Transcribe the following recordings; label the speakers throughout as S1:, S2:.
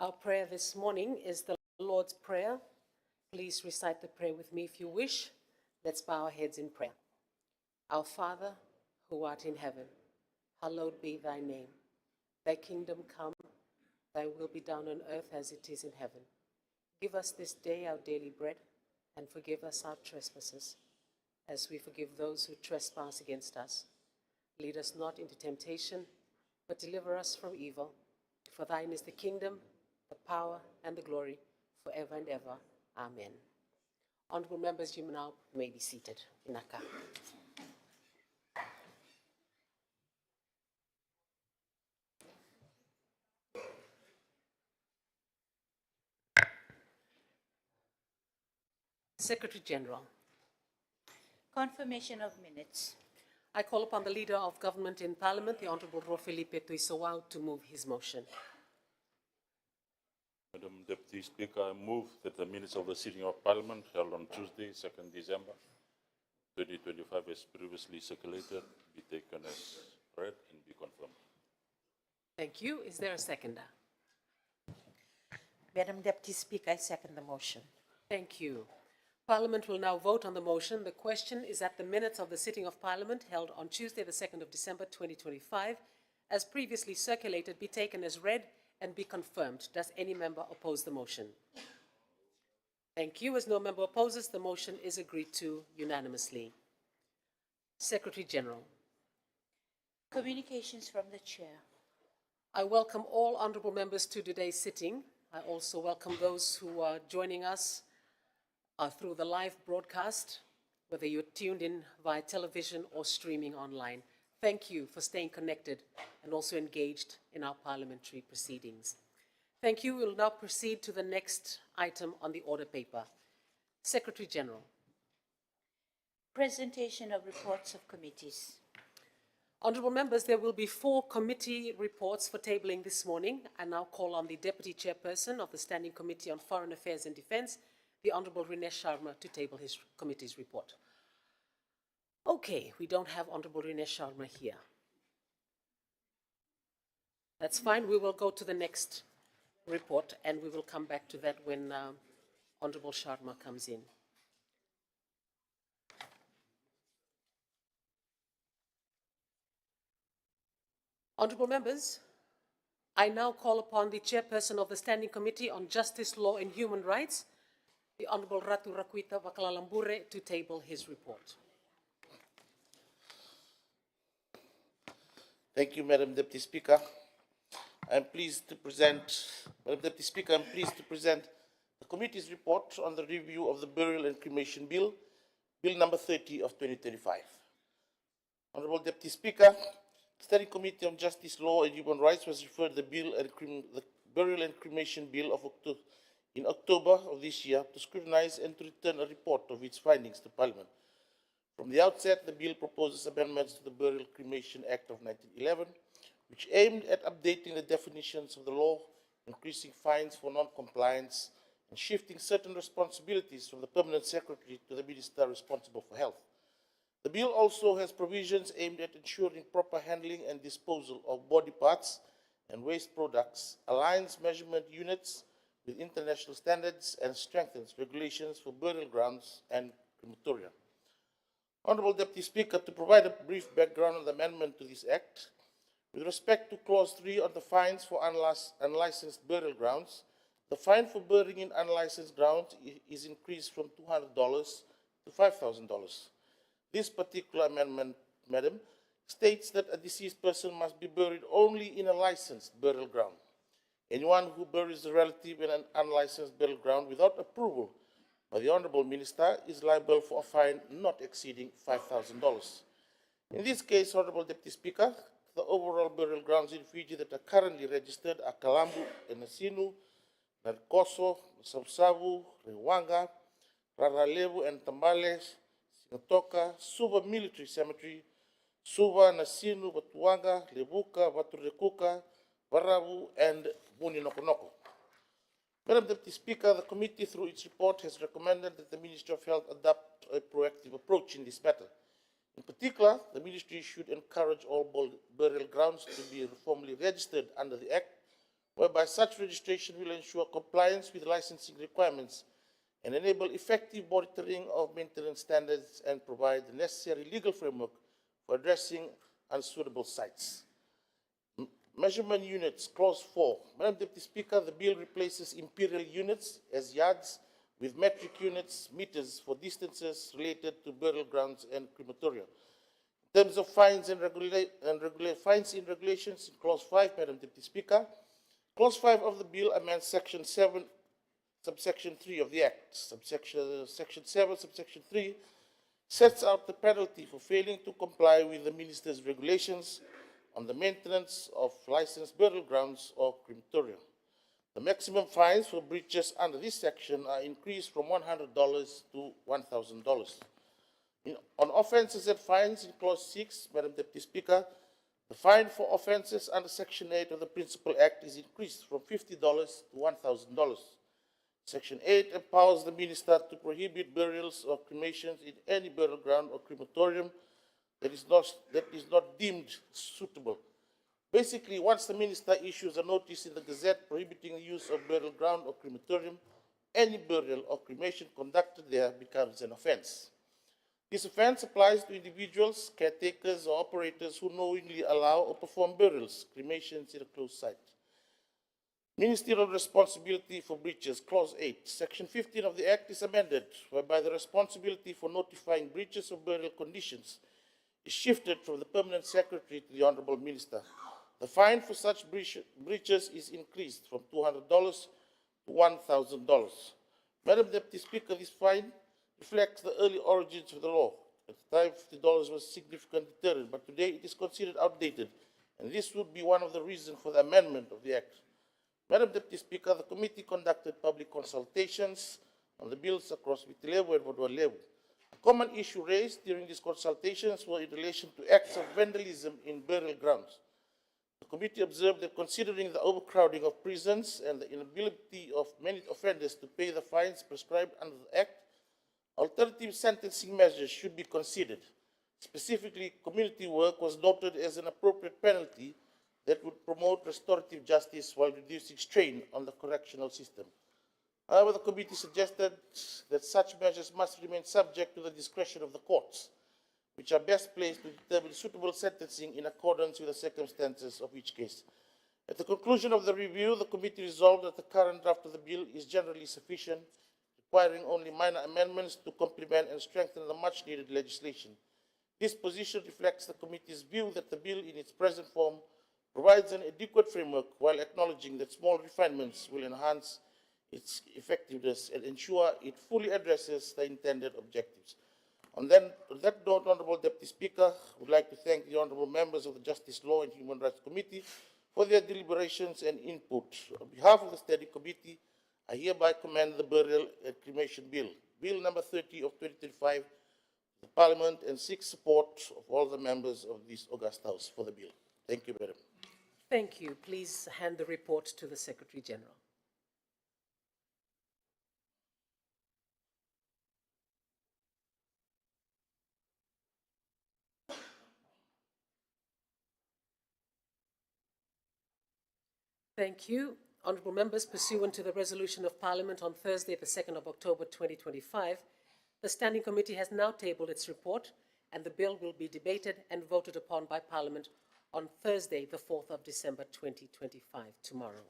S1: Our prayer this morning is the Lord's Prayer. Please recite the prayer with me if you wish. Let's bow our heads in prayer. Our Father, who art in heaven, hallowed be thy name. Thy kingdom come, thy will be done on earth as it is in heaven. Give us this day our daily bread, and forgive us our trespasses, as we forgive those who trespass against us. Lead us not into temptation, but deliver us from evil. For thine is the kingdom, the power, and the glory, forever and ever. Amen. Honorable members, you now may be seated. Inaka. Secretary General.
S2: Confirmation of minutes.
S1: I call upon the Leader of Government in Parliament, the Honorable Bro Felipe Tuisawao, to move his motion.
S3: Madam Deputy Speaker, I move that the minutes of the sitting of Parliament held on Tuesday, 2nd December 2025, as previously circulated, be taken as read and be confirmed.
S1: Thank you. Is there a seconder?
S2: Madam Deputy Speaker, I second the motion.
S1: Thank you. Parliament will now vote on the motion. The question is that the minutes of the sitting of Parliament held on Tuesday, the 2nd of December 2025, as previously circulated, be taken as read and be confirmed. Does any member oppose the motion? Thank you. As no member opposes, the motion is agreed to unanimously. Secretary General.
S2: Communications from the Chair.
S1: I welcome all honourable members to today's sitting. I also welcome those who are joining us through the live broadcast, whether you're tuned in via television or streaming online. Thank you for staying connected and also engaged in our parliamentary proceedings. Thank you. We'll now proceed to the next item on the order paper. Secretary General.
S2: Presentation of reports of committees.
S1: Honourable members, there will be 4 committee reports for tabling this morning. I now call on the Deputy Chairperson of the Standing Committee on Foreign Affairs and Defence, the Honourable Rinesh Sharma, to table his committee's report. Okay, we don't have Honourable Rinesh Sharma here. That's fine. We will go to the next report and we will come back to that when Honourable Sharma comes in. Honourable members, I now call upon the Chairperson of the Standing Committee on Justice, Law and Human Rights, the Honourable Ratu Rakwita Vakalalambure, to table his report.
S4: Thank you, Madam Deputy Speaker. Madam Deputy Speaker, I'm pleased to present the committee's report on the review of the Burial and Cremation Bill, Bill number 30 of 2025. Honourable Deputy Speaker, the Standing Committee on Justice, Law and Human Rights was referred the Burial and Cremation Bill in October of this year to scrutinize and to return a report of its findings to Parliament. From the outset, the bill proposes amendments to the Burial Cremation Act of 1911, which aimed at updating the definitions of the law, increasing fines for non-compliance, and shifting certain responsibilities from the Permanent Secretary to the Minister responsible for health. The bill also has provisions aimed at ensuring proper handling and disposal of body parts and waste products, aligns measurement units with international standards, and strengthens regulations for burial grounds and crematoria. Honourable Deputy Speaker, to provide a brief background on the amendment to this Act, with respect to Clause 3 on the fines for unlicensed burial grounds, the fine for burying in unlicensed grounds is increased from $200 to $5,000. This particular amendment, Madam, states that a deceased person must be buried only in a licensed burial ground. Anyone who buries a relative in an unlicensed burial ground without approval by the Honourable Minister is liable for a fine not exceeding $5,000. In this case, Honourable Deputy Speaker, the overall burial grounds in Fiji that are currently registered are Kalambu and Nasinu, Narikoso, Sabsavu, Rewanga, Raralevu and Tambales, Singatoka, Suva Military Cemetery, Suva, Nasinu, Watuanga, Lebuka, Vaturekuka, Varavu, and Buninokonoko. Madam Deputy Speaker, the committee, through its report, has recommended that the Ministry of Health adopt a proactive approach in this matter. In particular, the Ministry should encourage all burial grounds to be formally registered under the Act, whereby such registration will ensure compliance with licensing requirements and enable effective monitoring of maintenance standards and provide the necessary legal framework for addressing unsuitable sites. Measurement units, clause 4. Madam Deputy Speaker, the bill replaces imperial units as yards with metric units, meters for distances related to burial grounds and crematoria. In terms of fines and fines in regulations, in clause 5, Madam Deputy Speaker, clause 5 of the bill amends section 7, subsection 3 of the Act. Section 7, subsection 3 sets out the penalty for failing to comply with the Minister's regulations on the maintenance of licensed burial grounds or crematoria. The maximum fines for breaches under this section are increased from $100 to $1,000. On offences and fines in clause 6, Madam Deputy Speaker, the fine for offences under section 8 of the Principal Act is increased from $50 to $1,000. Section 8 empowers the minister to prohibit burials or cremations in any burial ground or crematorium that is not deemed suitable. Basically, once the minister issues a notice in the Gazette prohibiting the use of burial ground or crematorium, any burial or cremation conducted there becomes an offence. This offence applies to individuals, caretakers, or operators who knowingly allow or perform burials, cremations in a closed site. Ministerial responsibility for breaches, clause 8. Section 15 of the Act is amended, whereby the responsibility for notifying breaches of burial conditions is shifted from the Permanent Secretary to the Honourable Minister. The fine for such breaches is increased from $200 to $1,000. Madam Deputy Speaker, this fine reflects the early origins of the law. At the time, $50 was a significant deterrent, but today it is considered outdated, and this would be one of the reasons for the amendment of the Act. Madam Deputy Speaker, the committee conducted public consultations on the bills across Viti Levu and Vodua Levu. A common issue raised during these consultations were in relation to acts of vandalism in burial grounds. The committee observed that considering the overcrowding of prisons and the inability of many offenders to pay the fines prescribed under the Act, alternative sentencing measures should be considered. Specifically, community work was noted as an appropriate penalty that would promote restorative justice while reducing strain on the correctional system. However, the committee suggested that such measures must remain subject to the discretion of the courts, which are best placed to determine suitable sentencing in accordance with the circumstances of each case. At the conclusion of the review, the committee resolved that the current draft of the bill is generally sufficient, requiring only minor amendments to complement and strengthen the much-needed legislation. This position reflects the committee's view that the bill in its present form provides an adequate framework while acknowledging that small refinements will enhance its effectiveness and ensure it fully addresses the intended objectives. On that note, Honourable Deputy Speaker, I would like to thank the honourable members of the Justice, Law and Human Rights Committee for their deliberations and input. On behalf of the Standing Committee, I hereby commend the Burial and Cremation Bill, Bill number 30 of 2025, to the Parliament, and seek support of all the members of this august House for the bill. Thank you, Madam.
S1: Thank you. Please hand the report to the Secretary General. Thank you. Honourable members, pursuant to the resolution of Parliament on Thursday, the 2nd of October 2025, the Standing Committee has now tabled its report, and the bill will be debated and voted upon by Parliament on Thursday, the 4th of December 2025, tomorrow.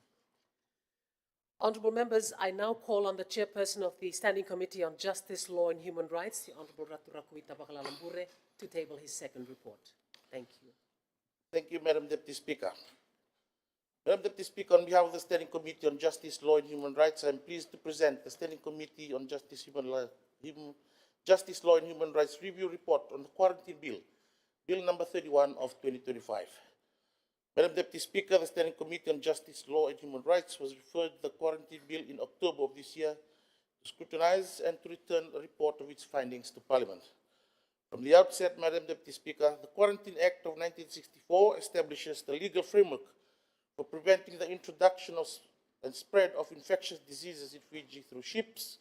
S1: Honourable members, I now call on the Chairperson of the Standing Committee on Justice, Law and Human Rights, the Honourable Ratu Rakuita Bakalalambure, to table his second report. Thank you.
S4: Thank you, Madam Deputy Speaker. Madam Deputy Speaker, on behalf of the Standing Committee on Justice, Law and Human Rights, I am pleased to present the Standing Committee on Justice, Law and Human Rights Review Report on the Quarantine Bill, Bill number 31 of 2025. Madam Deputy Speaker, the Standing Committee on Justice, Law and Human Rights was referred the Quarantine Bill in October of this year to scrutinize and to return a report of its findings to Parliament. From the outset, Madam Deputy Speaker, the Quarantine Act of 1964 establishes the legal framework for preventing the introduction of and spread of infectious diseases in Fiji through ships,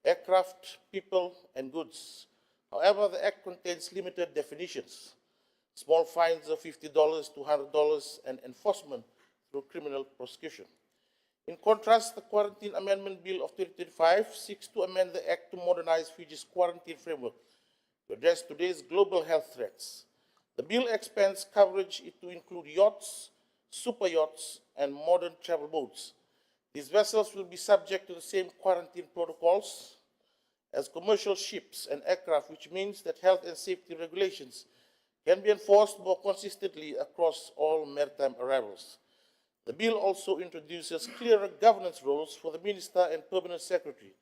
S4: aircraft, people, and goods. However, the Act contains limited definitions, small fines of $50 to $100, and enforcement through criminal prosecution. In contrast, the Quarantine Amendment Bill of 2025 seeks to amend the Act to modernize Fiji's quarantine framework to address today's global health threats. The bill expands coverage to include yachts, super yachts, and modern travel boats. These vessels will be subject to the same quarantine protocols as commercial ships and aircraft, which means that health and safety regulations can be enforced more consistently across all maritime arrivals. The bill also introduces clearer governance roles for the Minister and Permanent Secretary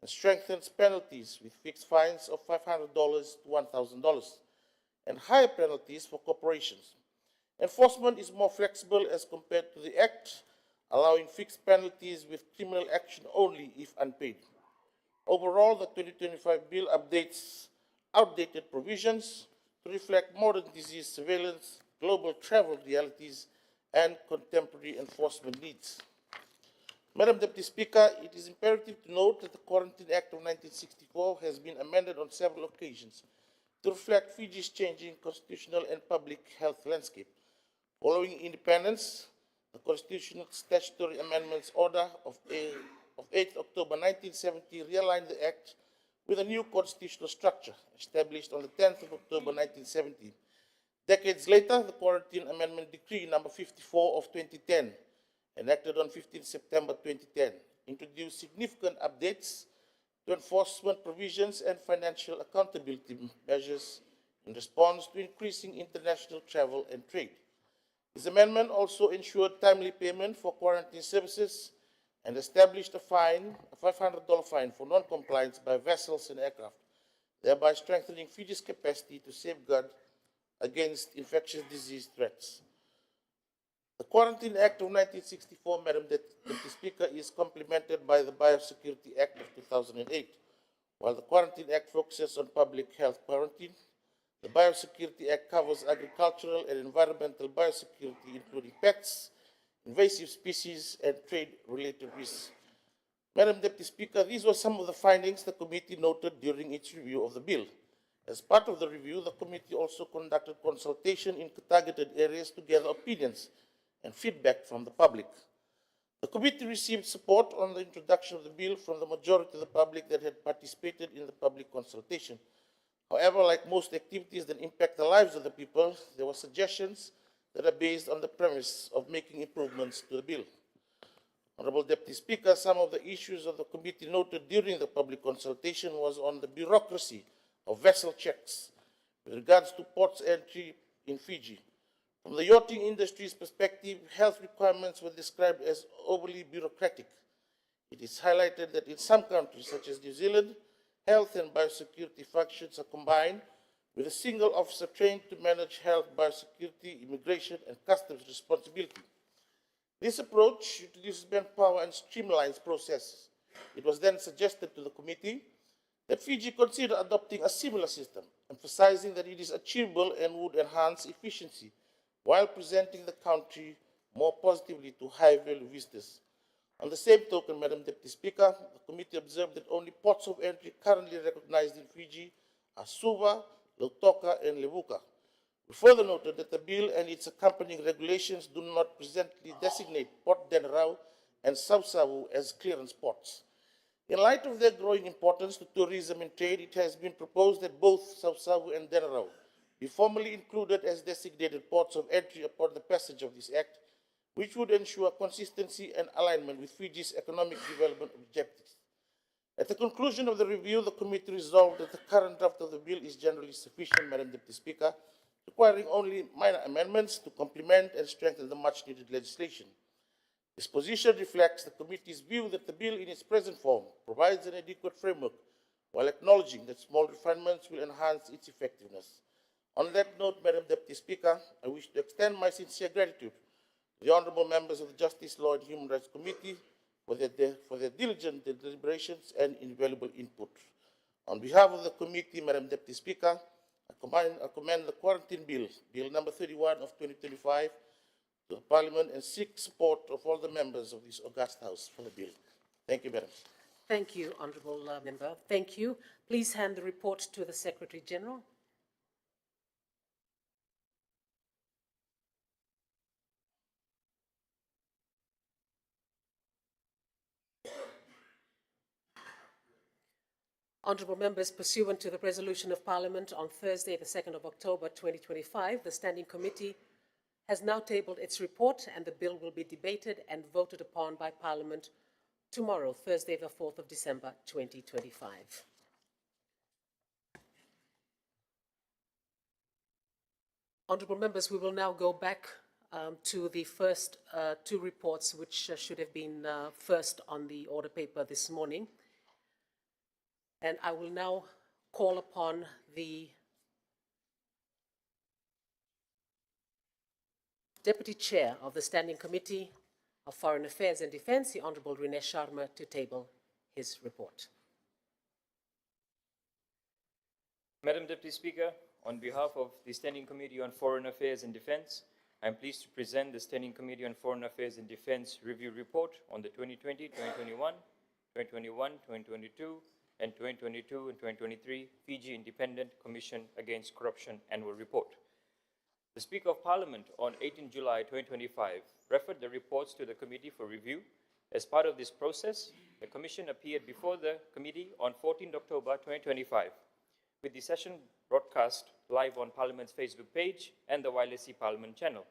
S4: and strengthens penalties with fixed fines of $500 to $1,000 and higher penalties for corporations. Enforcement is more flexible as compared to the Act, allowing fixed penalties with criminal action only if unpaid. Overall, the 2025 bill updates outdated provisions to reflect modern disease surveillance, global travel realities, and contemporary enforcement needs. Madam Deputy Speaker, it is imperative to note that the Quarantine Act of 1964 has been amended on several occasions to reflect Fiji's changing constitutional and public health landscape. Following independence, the Constitutional Statutory Amendments Order of 8 October 1970 realigned the Act with a new constitutional structure established on the 10th of October 1970. Decades later, the Quarantine Amendment Decree number 54 of 2010, enacted on 15 September 2010, introduced significant updates to enforcement provisions and financial accountability measures in response to increasing international travel and trade. This amendment also ensured timely payment for quarantine services and established a fine, a $500 fine for non-compliance by vessels and aircraft, thereby strengthening Fiji's capacity to safeguard against infectious disease threats. The Quarantine Act of 1964, Madam Deputy Speaker, is complemented by the Biosecurity Act of 2008. While the Quarantine Act focuses on public health quarantine, the Biosecurity Act covers agricultural and environmental biosecurity, including pets, invasive species, and trade-related risks. Madam Deputy Speaker, these were some of the findings the committee noted during its review of the bill. As part of the review, the committee also conducted consultation in targeted areas to gather opinions and feedback from the public. The committee received support on the introduction of the bill from the majority of the public that had participated in the public consultation. However, like most activities that impact the lives of the people, there were suggestions that are based on the premise of making improvements to the bill. Honorable Deputy Speaker, some of the issues of the committee noted during the public consultation was on the bureaucracy of vessel checks with regards to ports entry in Fiji. From the yachting industry's perspective, health requirements were described as overly bureaucratic. It is highlighted that in some countries, such as New Zealand, health and biosecurity functions are combined with a single officer trained to manage health, biosecurity, immigration, and customs responsibility. This approach introduces manpower and streamlines processes. It was then suggested to the committee that Fiji consider adopting a similar system, emphasizing that it is achievable and would enhance efficiency while presenting the country more positively to high-value visitors. On the same token, Madam Deputy Speaker, the committee observed that only ports of entry currently recognized in Fiji are Suva, Lautoka, and Levuka. We further noted that the bill and its accompanying regulations do not presently designate Port Denarau and Sausavu as clearance ports. In light of their growing importance to tourism and trade, it has been proposed that both Sausavu and Denarau be formally included as designated ports of entry upon the passage of this Act, which would ensure consistency and alignment with Fiji's economic development objectives. At the conclusion of the review, the committee resolved that the current draft of the bill is generally sufficient, Madam Deputy Speaker, requiring only minor amendments to complement and strengthen the much-needed legislation. This position reflects the committee's view that the bill in its present form provides an adequate framework, while acknowledging that small refinements will enhance its effectiveness. On that note, Madam Deputy Speaker, I wish to extend my sincere gratitude to the honourable members of the Justice, Law and Human Rights Committee for their diligent deliberations and invaluable input. On behalf of the committee, Madam Deputy Speaker, I commend the Quarantine Bill, Bill number 31 of 2025, to the Parliament and seek support of all the members of this august House for the bill. Thank you, Madam.
S1: Thank you, Honourable Member. Thank you. Please hand the report to the Secretary General. Honourable members, pursuant to the resolution of Parliament on Thursday, the 2nd of October 2025, the Standing Committee has now tabled its report and the bill will be debated and voted upon by Parliament tomorrow, Thursday, the 4th of December 2025. Honourable members, we will now go back to the first two reports which should have been first on the order paper this morning. And I will now call upon the Deputy Chair of the Standing Committee of Foreign Affairs and Defence, the Honourable Rinesh Sharma, to table his report.
S5: Madam Deputy Speaker, on behalf of the Standing Committee on Foreign Affairs and Defence, I am pleased to present the Standing Committee on Foreign Affairs and Defence Review Report on the 2020, 2021, 2021, 2022, and 2022 and 2023 Fiji Independent Commission Against Corruption Annual Report. The Speaker of Parliament on 18 July 2025 referred the reports to the committee for review. As part of this process, the Commission appeared before the committee on 14 October 2025, with the session broadcast live on Parliament's Facebook page and the YLSC Parliament channel.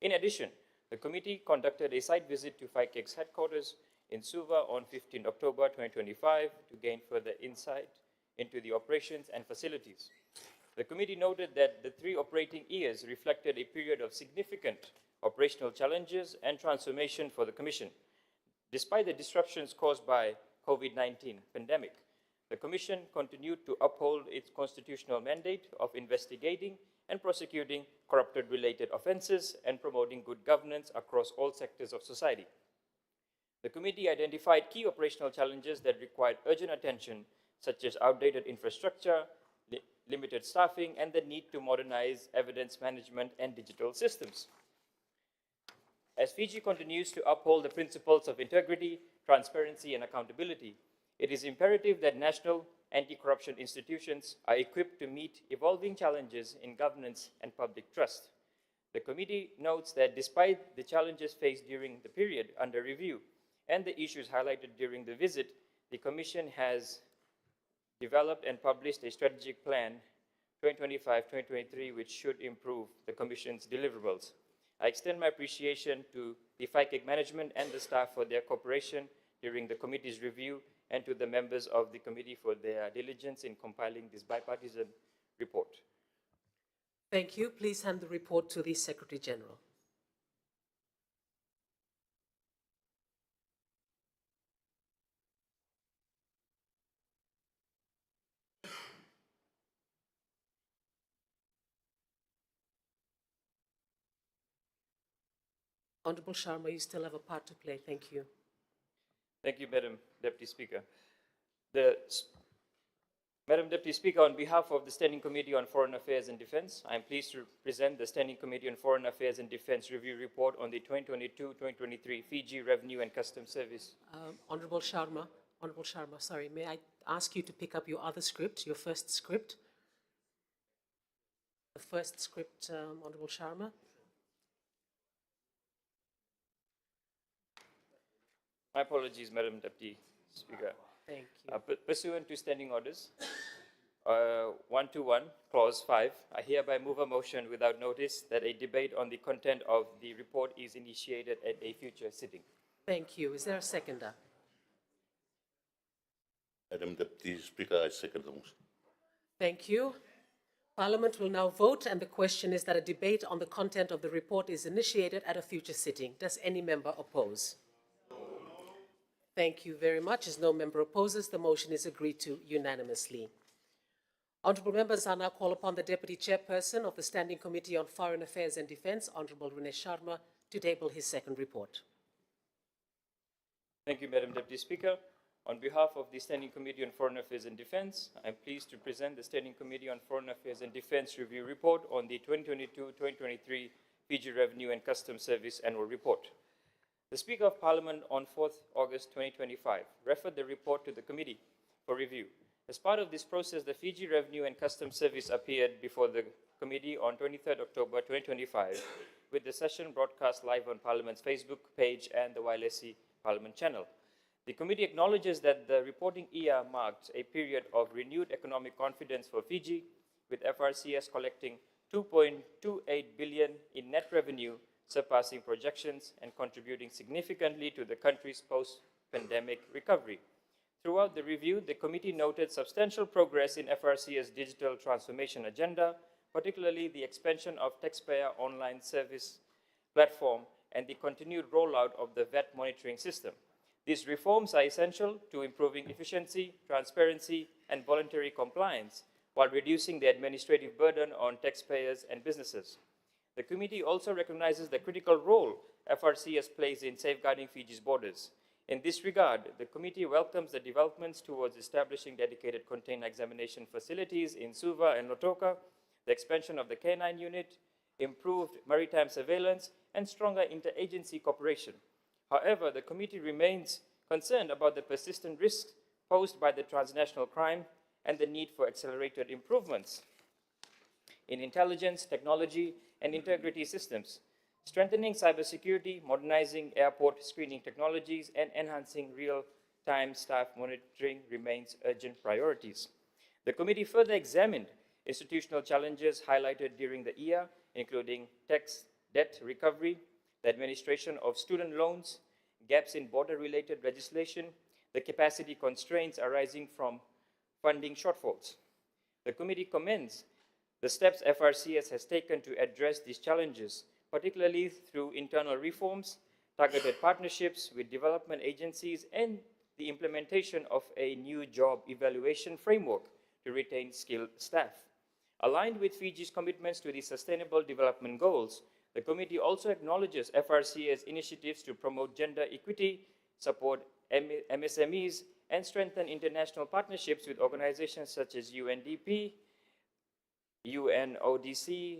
S5: In addition, the committee conducted a site visit to FICAC's headquarters in Suva on 15 October 2025 to gain further insight into the operations and facilities. The committee noted that the 3 operating years reflected a period of significant operational challenges and transformation for the Commission. Despite the disruptions caused by COVID-19 pandemic, the Commission continued to uphold its constitutional mandate of investigating and prosecuting corrupted-related offences and promoting good governance across all sectors of society. The committee identified key operational challenges that required urgent attention, such as outdated infrastructure, limited staffing, and the need to modernize evidence management and digital systems. As Fiji continues to uphold the principles of integrity, transparency, and accountability, it is imperative that national anti-corruption institutions are equipped to meet evolving challenges in governance and public trust. The committee notes that despite the challenges faced during the period under review and the issues highlighted during the visit, the Commission has developed and published a strategic plan 2025-2023 which should improve the Commission's deliverables. I extend my appreciation to the FICAC management and the staff for their cooperation during the committee's review and to the members of the committee for their diligence in compiling this bipartisan report.
S1: Thank you. Please hand the report to the Secretary General. Honourable Sharma, you still have a part to play. Thank you.
S5: Thank you, Madam Deputy Speaker. Madam Deputy Speaker, on behalf of the Standing Committee on Foreign Affairs and Defence, I am pleased to present the Standing Committee on Foreign Affairs and Defence Review Report on the 2022-2023 Fiji Revenue and Customs Service.
S1: Honourable Sharma, sorry, may I ask you to pick up your other script, your first script? The first script, Honourable Sharma.
S5: My apologies, Madam Deputy Speaker.
S1: Thank you.
S5: Pursuant to Standing Orders 121, Clause 5, I hereby move a motion without notice that a debate on the content of the report is initiated at a future sitting.
S1: Thank you. Is there a seconder?
S3: Madam Deputy Speaker, I second the motion.
S1: Thank you. Parliament will now vote, and the question is that a debate on the content of the report is initiated at a future sitting. Does any member oppose? Thank you very much. As no member opposes, the motion is agreed to unanimously. Honourable members, I now call upon the Deputy Chairperson of the Standing Committee on Foreign Affairs and Defence, Honourable Rinesh Sharma, to table his second report.
S5: Thank you, Madam Deputy Speaker. On behalf of the Standing Committee on Foreign Affairs and Defence, I am pleased to present the Standing Committee on Foreign Affairs and Defence Review Report on the 2022-2023 Fiji Revenue and Customs Service Annual Report. The Speaker of Parliament on 4th August 2025 referred the report to the committee for review. As part of this process, the Fiji Revenue and Customs Service appeared before the committee on 23rd October 2025 with the session broadcast live on Parliament's Facebook page and the YLSC Parliament channel. The committee acknowledges that the reporting year marked a period of renewed economic confidence for Fiji, with FRCS collecting 2.28 billion in net revenue, surpassing projections and contributing significantly to the country's post-pandemic recovery. Throughout the review, the committee noted substantial progress in FRC's digital transformation agenda, particularly the expansion of taxpayer online service platform and the continued rollout of the VAT monitoring system. These reforms are essential to improving efficiency, transparency, and voluntary compliance, while reducing the administrative burden on taxpayers and businesses. The committee also recognizes the critical role FRCS plays in safeguarding Fiji's borders. In this regard, the committee welcomes the developments towards establishing dedicated container examination facilities in Suva and Lautoka, the expansion of the K9 unit, improved maritime surveillance, and stronger interagency cooperation. However, the committee remains concerned about the persistent risks posed by the transnational crime and the need for accelerated improvements in intelligence, technology, and integrity systems, strengthening cybersecurity, modernizing airport screening technologies, and enhancing real-time staff monitoring remains urgent priorities. The committee further examined institutional challenges highlighted during the year, including tax debt recovery, the administration of student loans, gaps in border-related legislation, the capacity constraints arising from funding shortfalls. The committee commends the steps FRCS has taken to address these challenges, particularly through internal reforms, targeted partnerships with development agencies, and the implementation of a new job evaluation framework to retain skilled staff. Aligned with Fiji's commitments to the Sustainable Development Goals, the committee also acknowledges FRCS initiatives to promote gender equity, support MSMEs, and strengthen international partnerships with organizations such as UNDP, UNODC,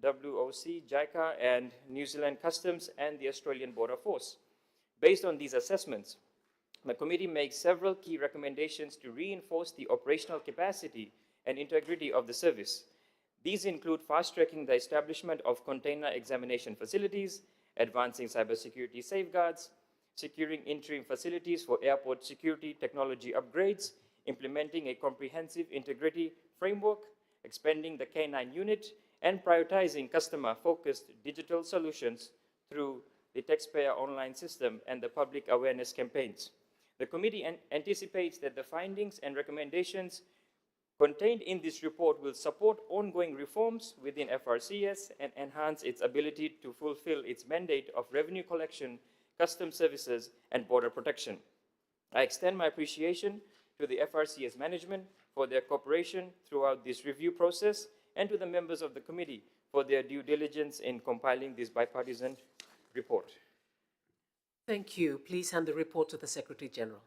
S5: WOC, JICA, and New Zealand Customs and the Australian Border Force. Based on these assessments, the committee makes several key recommendations to reinforce the operational capacity and integrity of the service. These include fast-tracking the establishment of container examination facilities, advancing cybersecurity safeguards, securing interim facilities for airport security technology upgrades, implementing a comprehensive integrity framework, expanding the K9 unit, and prioritizing customer-focused digital solutions through the taxpayer online system and the public awareness campaigns. The committee anticipates that the findings and recommendations contained in this report will support ongoing reforms within FRCS and enhance its ability to fulfill its mandate of revenue collection, customs services, and border protection. I extend my appreciation to the FRCS management for their cooperation throughout this review process and to the members of the committee for their due diligence in compiling this bipartisan report.
S1: Thank you. Please hand the report to the Secretary General.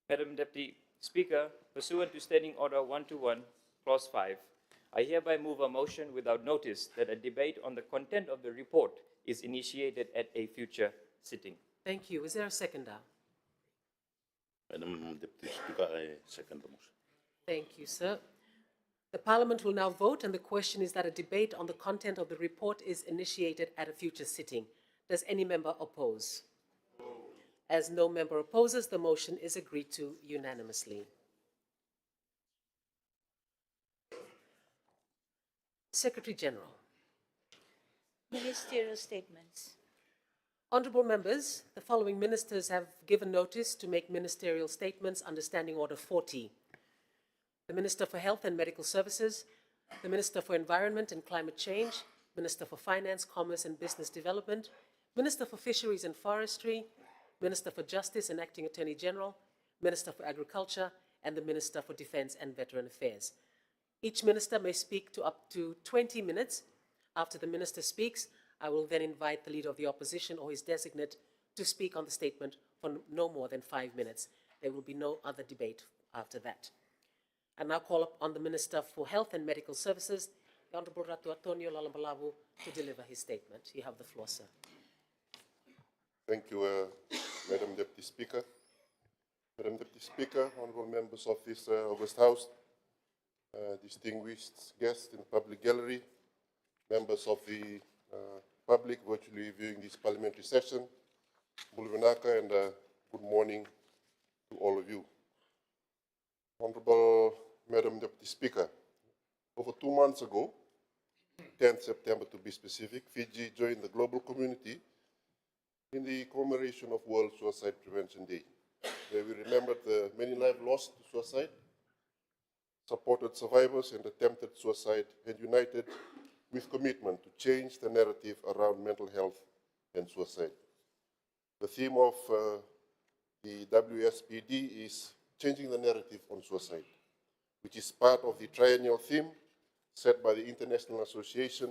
S5: Madam Deputy Speaker, pursuant to Standing Order 121, Clause 5, I hereby move a motion without notice that a debate on the content of the report is initiated at a future sitting.
S1: Thank you. Is there a seconder?
S4: Madam Deputy Speaker, I second the motion.
S1: Thank you, sir. The Parliament will now vote, and the question is that a debate on the content of the report is initiated at a future sitting. Does any member oppose? As no member opposes, the motion is agreed to unanimously. Secretary General.
S2: Ministerial statements.
S1: Honourable members, the following ministers have given notice to make ministerial statements under Standing Order 40. The Minister for Health and Medical Services, the Minister for Environment and Climate Change, Minister for Finance, Commerce and Business Development, Minister for Fisheries and Forestry, Minister for Justice and Acting Attorney General, Minister for Agriculture, and the Minister for Defence and Veteran Affairs. Each minister may speak to up to 20 minutes. After the minister speaks, I will then invite the Leader of the Opposition or his designate to speak on the statement for no more than 5 minutes. There will be no other debate after that. I now call upon the Minister for Health and Medical Services, the Honourable Ratu Antonio Lalambalavu, to deliver his statement. You have the floor, sir.
S6: Thank you, Madam Deputy Speaker. Madam Deputy Speaker, honourable members of this August House, distinguished guests in the public gallery, members of the public virtually viewing this parliamentary session, Bulvinaka, and good morning to all of you. Honorable Madam Deputy Speaker, over 2 months ago, 10th September to be specific, Fiji joined the global community in the commemoration of World Suicide Prevention Day, where we remembered the many lives lost to suicide, supported survivors and attempted suicide, and united with commitment to change the narrative around mental health and suicide. The theme of the WSPD is changing the narrative on suicide, which is part of the triennial theme set by the International Association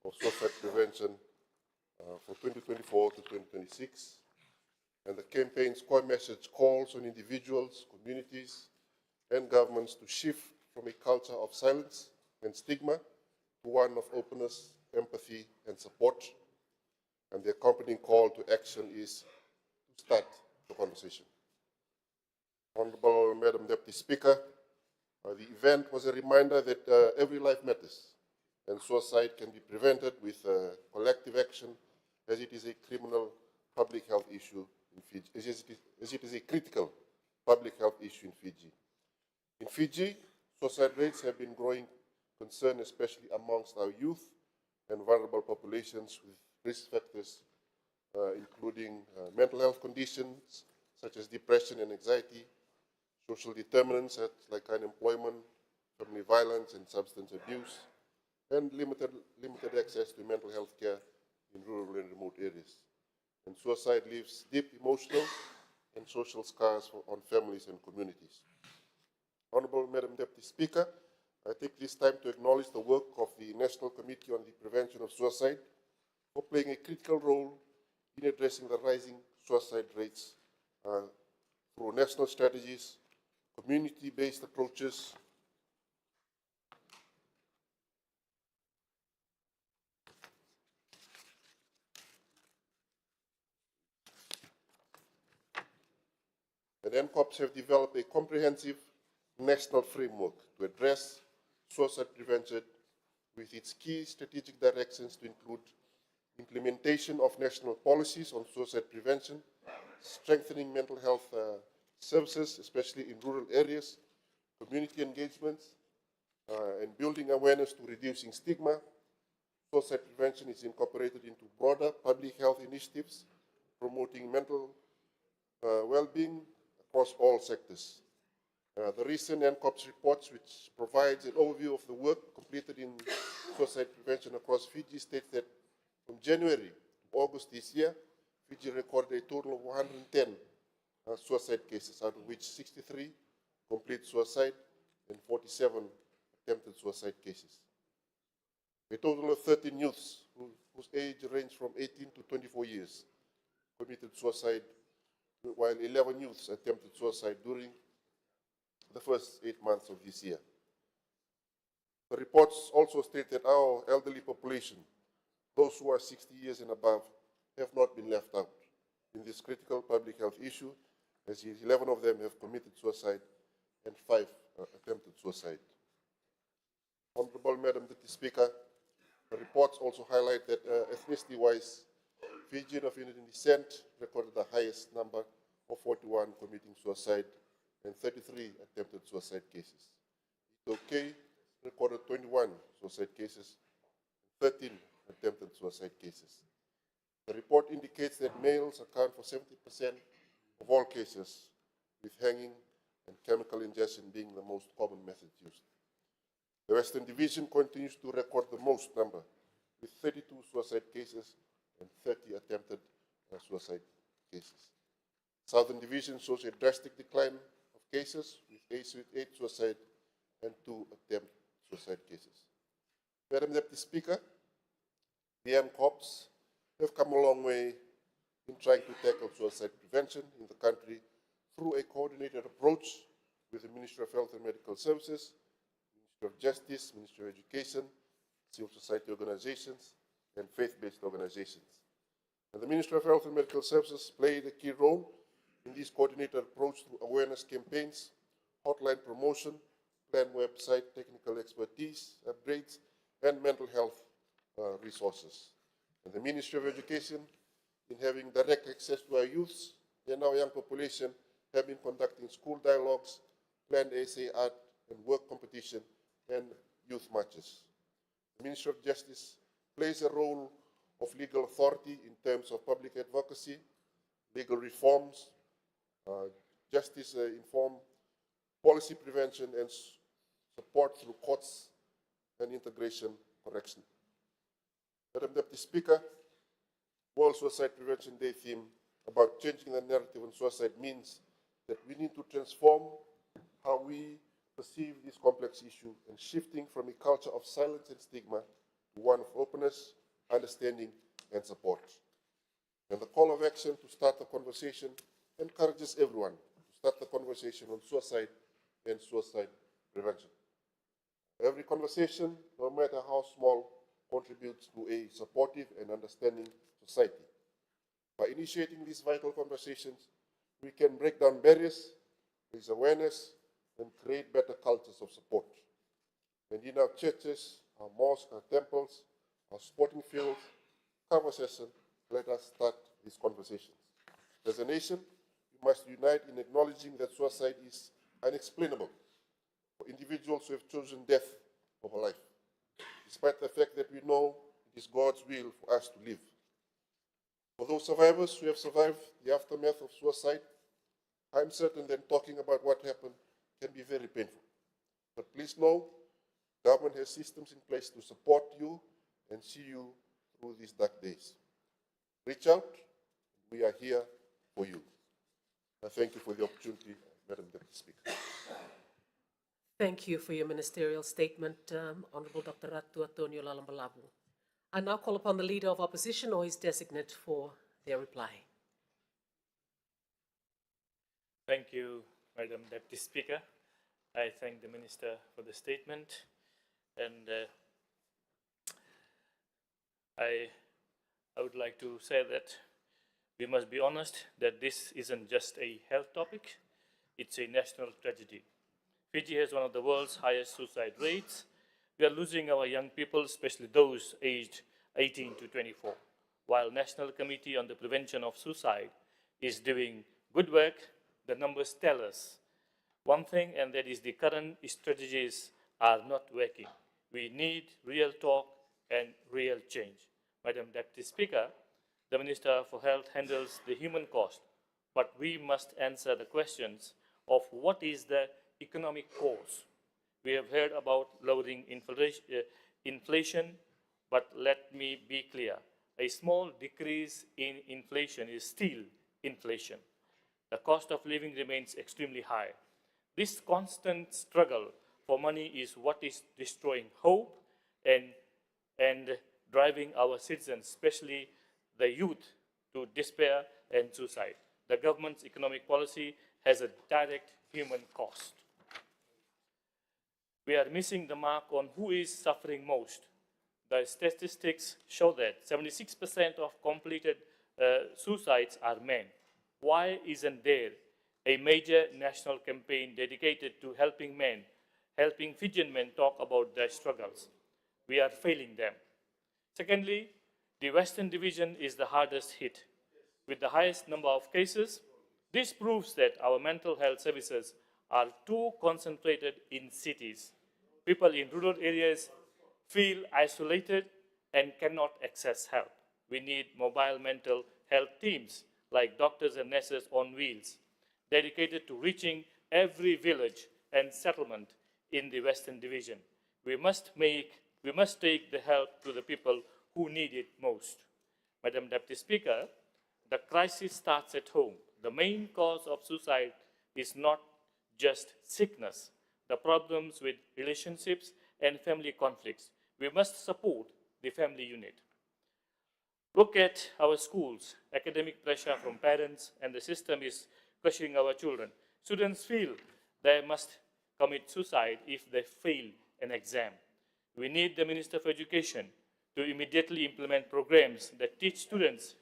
S6: of Suicide Prevention for 2024 to 2026. And the campaign's core message calls on individuals, communities, and governments to shift from a culture of silence and stigma to one of openness, empathy, and support. And the accompanying call to action is to start the conversation. Honorable Madam Deputy Speaker, the event was a reminder that every life matters, and suicide can be prevented with collective action, as it is a criminal public health issue in Fiji, as it is a critical public health issue in Fiji. In Fiji, suicide rates have been growing concern, especially amongst our youth and vulnerable populations with risk factors, including mental health conditions such as depression and anxiety, social determinants like unemployment, family violence, and substance abuse, and limited access to mental health care in rural and remote areas. And suicide leaves deep emotional and social scars on families and communities. Honorable Madam Deputy Speaker, I take this time to acknowledge the work of the National Committee on the Prevention of Suicide for playing a critical role in addressing the rising suicide rates through national strategies, community-based approaches, and NCOPs have developed a comprehensive national framework to address suicide prevention with its key strategic directions to include implementation of national policies on suicide prevention, strengthening mental health services, especially in rural areas, community engagements, and building awareness to reducing stigma. Suicide prevention is incorporated into broader public health initiatives, promoting mental well-being across all sectors. The recent NCOPS reports, which provides an overview of the work completed in suicide prevention across Fiji, states that from January to August this year, Fiji recorded a total of 110 suicide cases, out of which 63 complete suicide and 47 attempted suicide cases. A total of 13 youths whose age ranged from 18 to 24 years committed suicide, while 11 youths attempted suicide during the first 8 months of this year. The reports also state that our elderly population, those who are 60 years and above, have not been left out in this critical public health issue, as 11 of them have committed suicide and 5 attempted suicide. Honorable Madam Deputy Speaker, the reports also highlight that ethnicity-wise, Fijian of Indian descent recorded the highest number of 41 committing suicide and 33 attempted suicide cases. Itoke recorded 21 suicide cases, 13 attempted suicide cases. The report indicates that males account for 70% of all cases, with hanging and chemical ingestion being the most common methods used. The Western Division continues to record the most number, with 32 suicide cases and 30 attempted suicide cases. Southern Division shows a drastic decline of cases, with 8 suicide and 2 attempted suicide cases. Madam Deputy Speaker, the NCOPs have come a long way in trying to tackle suicide prevention in the country through a coordinated approach with the Ministry of Health and Medical Services, Ministry of Justice, Ministry of Education, civil society organizations, and faith-based organizations. And the Ministry of Health and Medical Services played a key role in this coordinated approach through awareness campaigns, hotline promotion, plan website, technical expertise, upgrades, and mental health resources. And the Ministry of Education, in having direct access to our youths and our young population, have been conducting school dialogues, planned essay art and work competition, and youth marches. The Ministry of Justice plays a role of legal authority in terms of public advocacy, legal reforms, justice-informed policy prevention and support through courts and integration correction. Madam Deputy Speaker, World Suicide Prevention Day theme about changing the narrative on suicide means that we need to transform how we perceive this complex issue and shifting from a culture of silence and stigma to one of openness, understanding, and support. And the call of action to start the conversation encourages everyone to start the conversation on suicide and suicide prevention. Every conversation, no matter how small, contributes to a supportive and understanding society. By initiating these vital conversations, we can break down barriers, raise awareness, and create better cultures of support. And in our churches, our mosques, our temples, our sporting fields, conversation, let us start these conversations. As a nation, we must unite in acknowledging that suicide is unexplainable for individuals who have chosen death over life, despite the fact that we know it is God's will for us to live. For those survivors who have survived the aftermath of suicide, I'm certain that talking about what happened can be very painful. But please know, government has systems in place to support you and see you through these dark days. Reach out. We are here for you. I thank you for the opportunity, Madam Deputy Speaker.
S1: Thank you for your ministerial statement, Honourable Dr. Ratu Antonio Lalambalavu. I now call upon the Leader of Opposition or his designate for their reply.
S7: Thank you, Madam Deputy Speaker. I thank the Minister for the statement, and I would like to say that we must be honest that this isn't just a health topic, it's a national tragedy. Fiji has one of the world's highest suicide rates. We are losing our young people, especially those aged 18 to 24. While National Committee on the Prevention of Suicide is doing good work, the numbers tell us one thing, and that is the current strategies are not working. We need real talk and real change. Madam Deputy Speaker, the Minister for Health handles the human cost, but we must answer the questions of what is the economic cause. We have heard about lowering inflation, but let me be clear. A small decrease in inflation is still inflation. The cost of living remains extremely high. This constant struggle for money is what is destroying hope and driving our citizens, especially the youth, to despair and suicide. The government's economic policy has a direct human cost. We are missing the mark on who is suffering most. The statistics show that 76% of completed suicides are men. Why isn't there a major national campaign dedicated to helping men, helping Fijian men talk about their struggles? We are failing them. Secondly, the Western Division is the hardest hit, with the highest number of cases. This proves that our mental health services are too concentrated in cities. People in rural areas feel isolated and cannot access help. We need mobile mental health teams like doctors and nurses on wheels, dedicated to reaching every village and settlement in the Western Division. We must take the help to the people who need it most. Madam Deputy Speaker, the crisis starts at home. The main cause of suicide is not just sickness, the problems with relationships and family conflicts. We must support the family unit. Look at our schools. Academic pressure from parents and the system is crushing our children. Students feel they must commit suicide if they fail an exam. We need the Minister for Education to immediately implement programs that teach students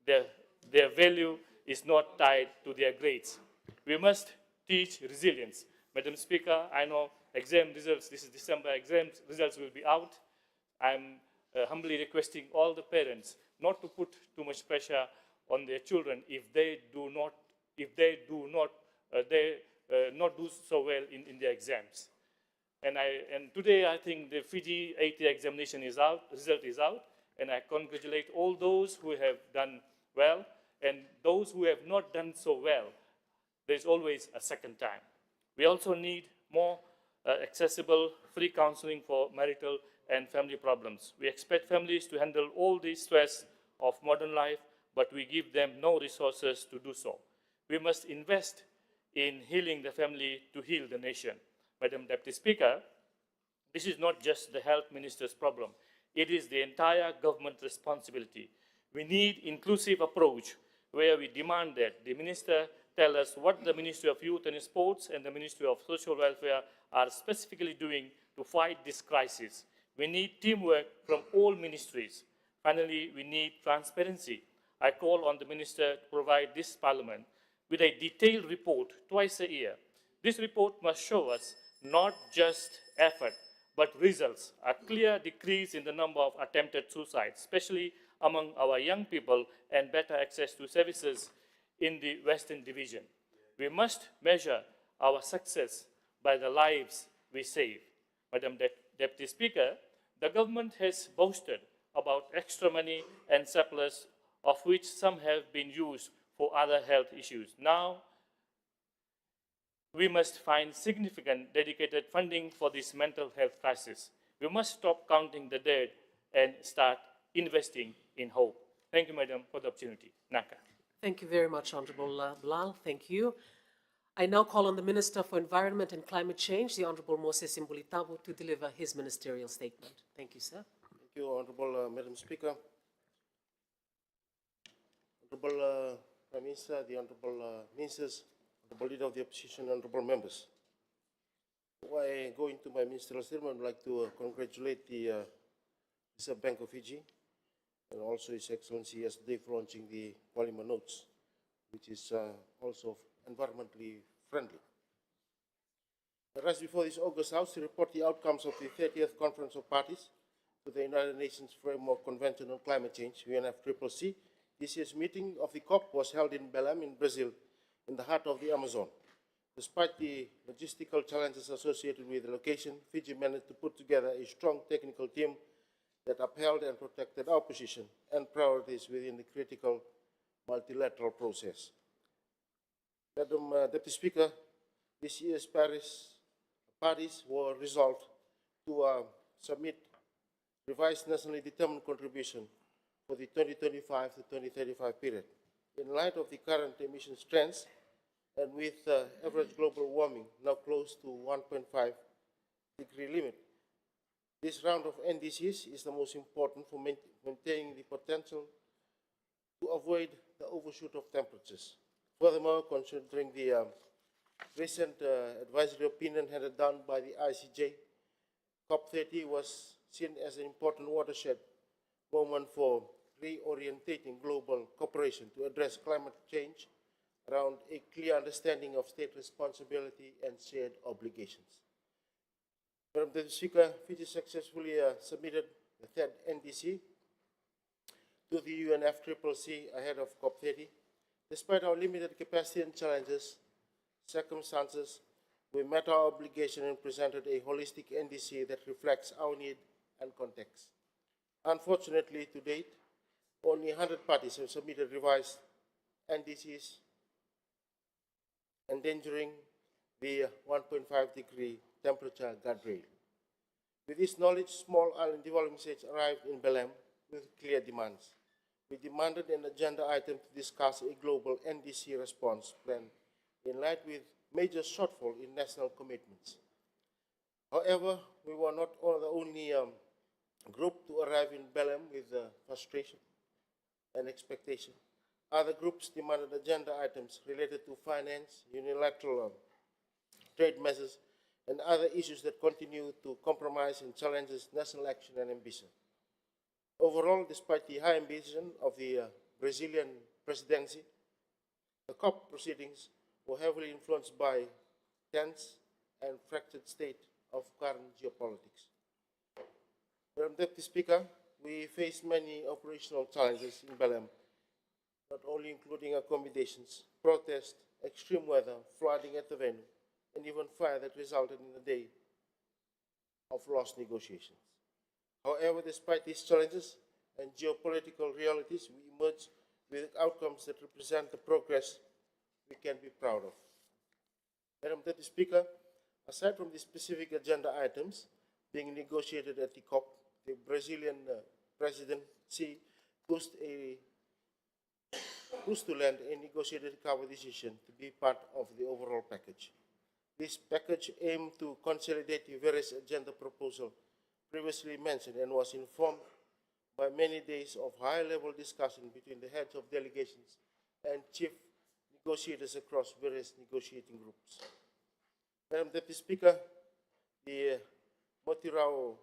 S7: their value is not tied to their grades. We must teach resilience. Madam Speaker, I know exam results, this is December, exam results will be out. I'm humbly requesting all the parents not to put too much pressure on their children if they do not not do so well in their exams. And today I think the Fiji 80 examination is out, result is out, and I congratulate all those who have done well, and those who have not done so well, there's always a second time. We also need more accessible free counseling for marital and family problems. We expect families to handle all the stress of modern life, but we give them no resources to do so. We must invest in healing the family to heal the nation. Madam Deputy Speaker, this is not just the health minister's problem. It is the entire government responsibility. We need inclusive approach where we demand that the minister tell us what the Ministry of Youth and Sports and the Ministry of Social Welfare are specifically doing to fight this crisis. We need teamwork from all ministries. Finally, we need transparency. I call on the minister to provide this parliament with a detailed report twice a year. This report must show us not just effort, but results, a clear decrease in the number of attempted suicides, especially among our young people, and better access to services in the Western Division. We must measure our success by the lives we save. Madam Deputy Speaker, the government has boasted about extra money and surplus, of which some have been used for other health issues. Now, we must find significant dedicated funding for this mental health crisis. We must stop counting the dead and start investing in hope. Thank you, Madam, for the opportunity. Naka.
S1: Thank you very much, Honorable Bilal. Thank you. I now call on the Minister for Environment and Climate Change, the Honorable Moses Imbulitabo, to deliver his ministerial statement. Thank you, sir.
S4: Thank you, Honorable Madam Speaker. Honorable Prime Minister, the Honorable Ministers, Honorable Leader of the Opposition, Honorable Members. Before I go into my ministerial statement, I would like to congratulate the Reserve Bank of Fiji and also His Excellency yesterday for launching the polymer notes, which is also environmentally friendly. I rise before this August House to report the outcomes of the 30th Conference of Parties to the United Nations Framework Convention on Climate Change, UNFCCC. This year's meeting of the COP was held in Belém, in Brazil, in the heart of the Amazon. Despite the logistical challenges associated with the location, Fiji managed to put together a strong technical team that upheld and protected our position and priorities within the critical multilateral process. Madam Deputy Speaker, this year's parties were resolved to submit revised nationally determined contribution for the 2025 to 2035 period. In light of the current emissions trends and with average global warming now close to 1.5 degree limit, this round of NDCs is the most important for maintaining the potential to avoid the overshoot of temperatures. Furthermore, considering the recent advisory opinion handed down by the ICJ, COP30 was seen as an important watershed moment for reorientating global cooperation to address climate change around a clear understanding of state responsibility and shared obligations. Madam Deputy Speaker, Fiji successfully submitted the third NDC to the UNFCCC ahead of COP30. Despite our limited capacity and circumstances, we met our obligation and presented a holistic NDC that reflects our need and context. Unfortunately, to date, only 100 parties have submitted revised NDCs, endangering the 1.5 degree temperature guardrail. With this knowledge, small island development states arrived in Belém with clear demands. We demanded an agenda item to discuss a global NDC response plan in line with major shortfall in national commitments. However, we were not the only group to arrive in Belém with frustration and expectation. Other groups demanded agenda items related to finance, unilateral trade measures, and other issues that continue to compromise and challenges national action and ambition. Overall, despite the high ambition of the Brazilian presidency, the COP proceedings were heavily influenced by tense and fractured state of current geopolitics. Madam Deputy Speaker, we face many operational challenges in Belém, not only including accommodations, protests, extreme weather, flooding at the venue, and even fire that resulted in a day of lost negotiations. However, despite these challenges and geopolitical realities, we emerge with outcomes that represent the progress we can be proud of. Madam Deputy Speaker, aside from the specific agenda items being negotiated at the COP, the Brazilian presidency pushed to land a negotiated cover decision to be part of the overall package. This package aimed to consolidate the various agenda proposals previously mentioned and was informed by many days of high-level discussion between the heads of delegations and chief negotiators across various negotiating groups. Madam Deputy Speaker, the Motirao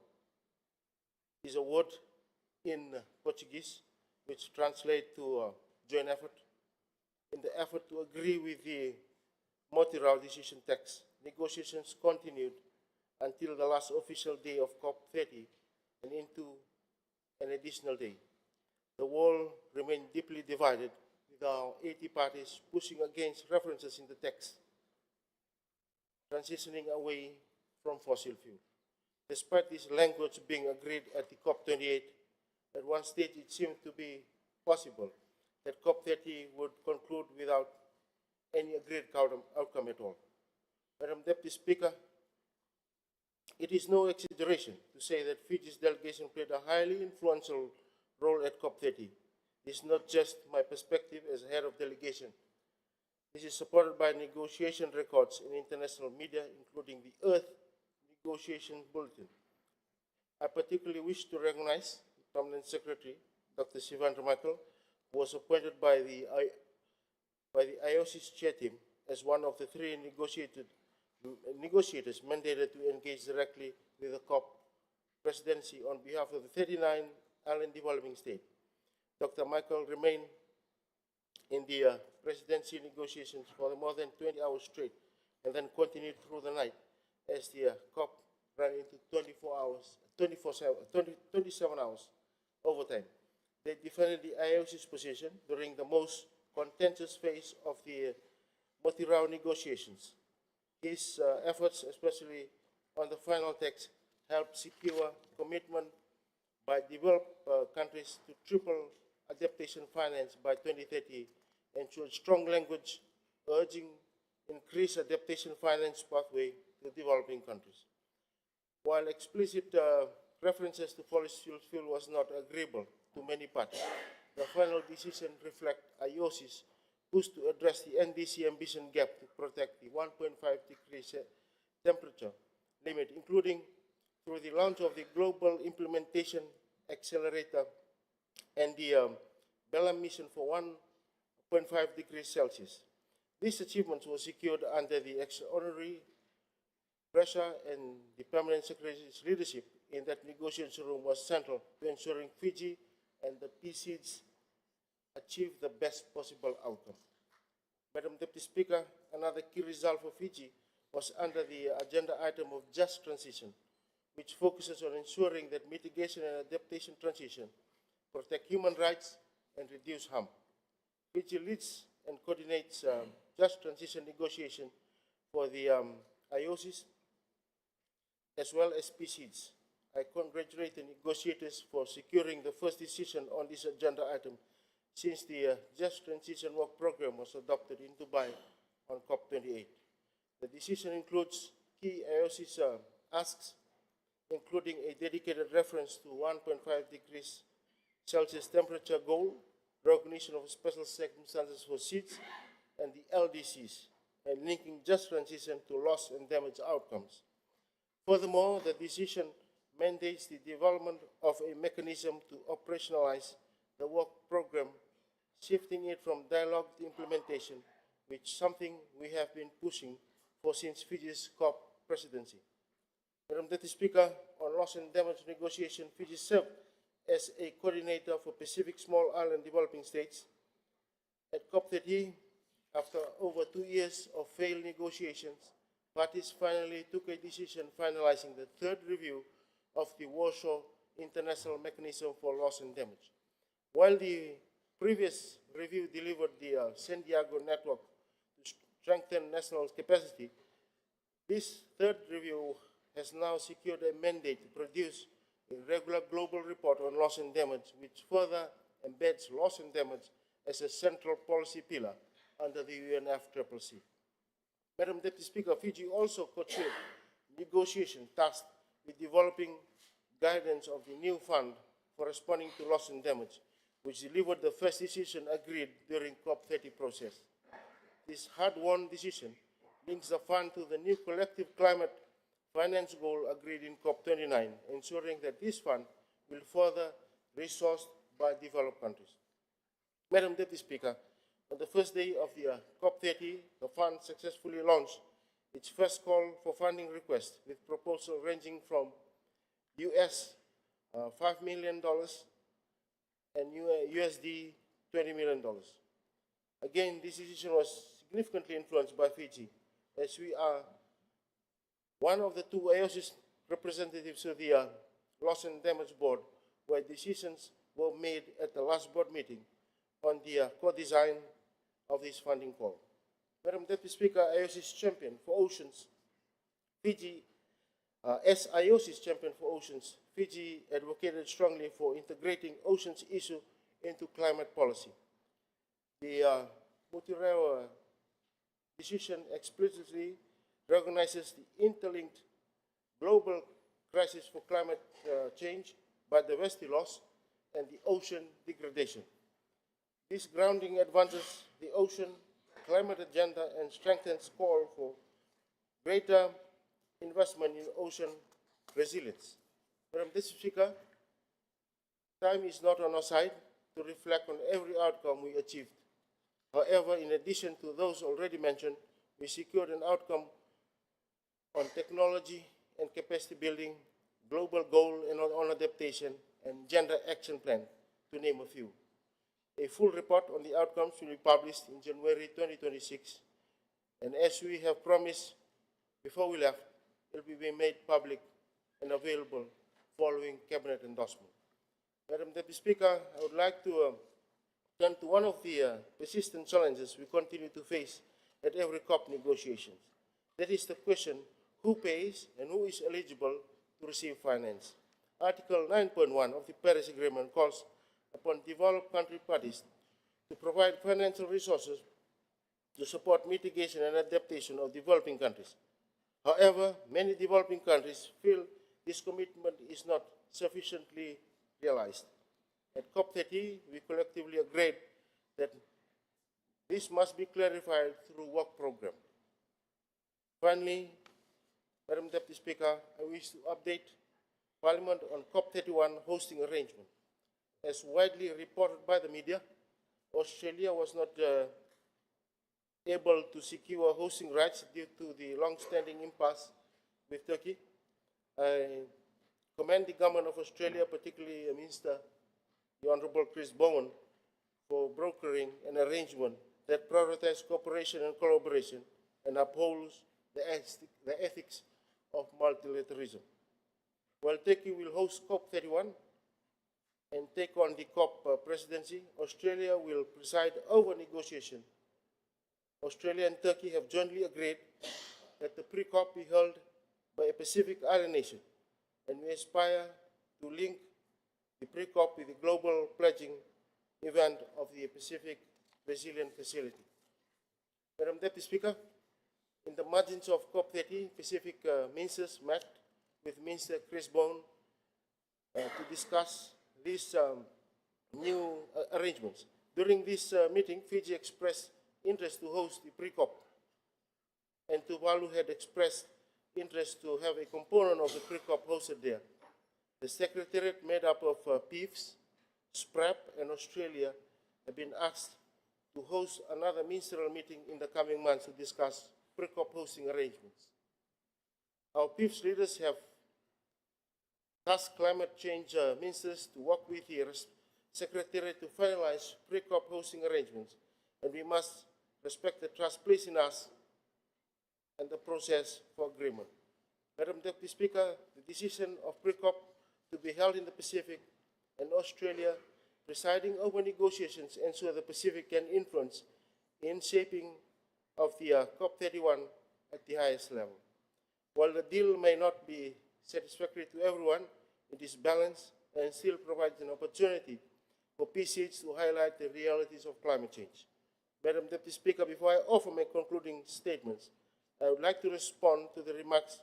S4: is a word in Portuguese which translates to joint effort. In the effort to agree with the Motirao decision text, negotiations continued until the last official day of COP30 and into an additional day. The world remained deeply divided, with our 80 parties pushing against references in the text, transitioning away from fossil fuel. Despite this language being agreed at the COP28, at one stage it seemed to be possible that COP30 would conclude without any agreed outcome at all. Madam Deputy Speaker, it is no exaggeration to say that Fiji's delegation played a highly influential role at COP30. This is not just my perspective as head of delegation. This is supported by negotiation records in international media, including the Earth Negotiation Bulletin. I particularly wish to recognize the Permanent Secretary, Dr. Sivan Ramakel, who was appointed by the IOC's chair team as one of the three negotiators mandated to engage directly with the COP presidency on behalf of the 39 island developing states. Dr. Michael remained in the presidency negotiations for more than 20 hours straight and then continued through the night as the COP ran into 27 hours overtime. They defended the IOC's position during the most contentious phase of the Motirao negotiations. His efforts, especially on the final text, helped secure commitment by developed countries to triple adaptation finance by 2030, ensured strong language urging increased adaptation finance pathway to developing countries. While explicit references to fossil fuel was not agreeable to many parties, the final decision reflects IOC's push to address the NDC ambition gap to protect the 1.5 degrees temperature limit, including through the launch of the Global Implementation Accelerator and the Belém mission for 1.5 degrees Celsius. These achievements were secured under the extraordinary pressure, and the Permanent Secretary's leadership in that negotiation room was central to ensuring Fiji and the PCs achieve the best possible outcome. Madam Deputy Speaker, another key result for Fiji was under the agenda item of just transition, which focuses on ensuring that mitigation and adaptation transition protect human rights and reduce harm. Fiji leads and coordinates just transition negotiation for the IOCs as well as PCs. I congratulate the negotiators for securing the first decision on this agenda item since the Just Transition Work Program was adopted in Dubai on COP28. The decision includes key IOC's asks, including a dedicated reference to 1.5 degrees Celsius temperature goal, recognition of special circumstances for seeds, and the LDCs, and linking just transition to loss and damage outcomes. Furthermore, the decision mandates the development of a mechanism to operationalize the work program, shifting it from dialogue to implementation, which is something we have been pushing for since Fiji's COP presidency. Madam Deputy Speaker, on loss and damage negotiation, Fiji served as a coordinator for Pacific Small Island Developing States. At COP30, after over 2 years of failed negotiations, parties finally took a decision finalizing the third review of the Warsaw International Mechanism for Loss and Damage. While the previous review delivered the San Diego network to strengthen national capacity, this third review has now secured a mandate to produce a regular global report on loss and damage, which further embeds loss and damage as a central policy pillar under the UNFCCC. Madam Deputy Speaker, Fiji also co-chaired negotiations tasked with developing guidance of the new fund for responding to loss and damage, which delivered the first decision agreed during COP30 process. This hard-won decision links the fund to the new collective climate finance goal agreed in COP29, ensuring that this fund will further resourced by developed countries. Madam Deputy Speaker, on the first day of the COP30, the fund successfully launched its first call for funding request, with proposals ranging from US $5 million and USD $20 million. Again, this decision was significantly influenced by Fiji, as we are one of the two IOSIS representatives of the Loss and Damage Board, where decisions were made at the last board meeting on the co-design of this funding call. Madam Deputy Speaker, IOSIS champion for oceans, Fiji, as IOSIS champion for oceans, Fiji advocated strongly for integrating oceans issue into climate policy. The Mutiara decision explicitly recognizes the interlinked global crisis for climate change, biodiversity loss, and the ocean degradation. This grounding advances the ocean climate agenda and strengthens call for greater investment in ocean resilience. Madam Deputy Speaker, time is not on our side to reflect on every outcome we achieved. However, in addition to those already mentioned, we secured an outcome on technology and capacity building, global goal and on adaptation, and gender action plan, to name a few. A full report on the outcomes will be published in January 2026, and as we have promised before we left, it will be made public and available following Cabinet endorsement. Madam Deputy Speaker, I would like to turn to one of the persistent challenges we continue to face at every COP negotiations. That is the question, who pays and who is eligible to receive finance? Article 9.1 of the Paris Agreement calls upon developed country parties to provide financial resources to support mitigation and adaptation of developing countries. However, many developing countries feel this commitment is not sufficiently realized. At COP30, we collectively agreed that this must be clarified through work program. Finally, Madam Deputy Speaker, I wish to update Parliament on COP31 hosting arrangement. As widely reported by the media, Australia was not able to secure hosting rights due to the long-standing impasse with Turkey. I commend the Government of Australia, particularly Minister, the Honourable Chris Bowen, for brokering an arrangement that prioritizes cooperation and collaboration and upholds the ethics of multilateralism. While Turkey will host COP31 and take on the COP presidency, Australia will preside over negotiation. Australia and Turkey have jointly agreed that the pre-COP be held by a Pacific Island nation, and we aspire to link the pre-COP with the global pledging event of the Pacific Resilient Facility. Madam Deputy Speaker, in the margins of COP30, Pacific ministers met with Minister Chris Bowen to discuss these new arrangements. During this meeting, Fiji expressed interest to host the pre-COP, and Tuvalu had expressed interest to have a component of the pre-COP hosted there. The Secretariat, made up of PIFs, SPRAP, and Australia, have been asked to host another ministerial meeting in the coming months to discuss pre-COP hosting arrangements. Our PIFs leaders have tasked climate change ministers to work with the Secretariat to finalize pre-COP hosting arrangements, and we must respect the trust placed in us and the process for agreement. Madam Deputy Speaker, the decision of PRECOP to be held in the Pacific and Australia presiding over negotiations ensure the Pacific can influence in shaping of the COP31 at the highest level. While the deal may not be satisfactory to everyone, it is balanced and still provides an opportunity for PCH to highlight the realities of climate change. Madam Deputy Speaker, before I offer my concluding statements, I would like to respond to the remarks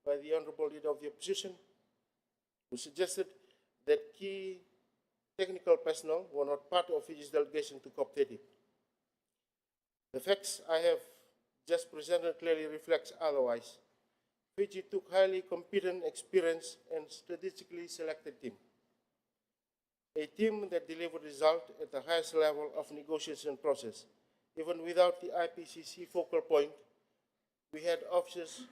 S4: by the Honourable Leader of the Opposition, who suggested that key technical personnel were not part of Fiji's delegation to COP30. The facts I have just presented clearly reflects otherwise. Fiji took highly competent, experienced, and strategically selected team. A team that delivered results at the highest level of negotiation process. Even without the IPCC focal point, we had officers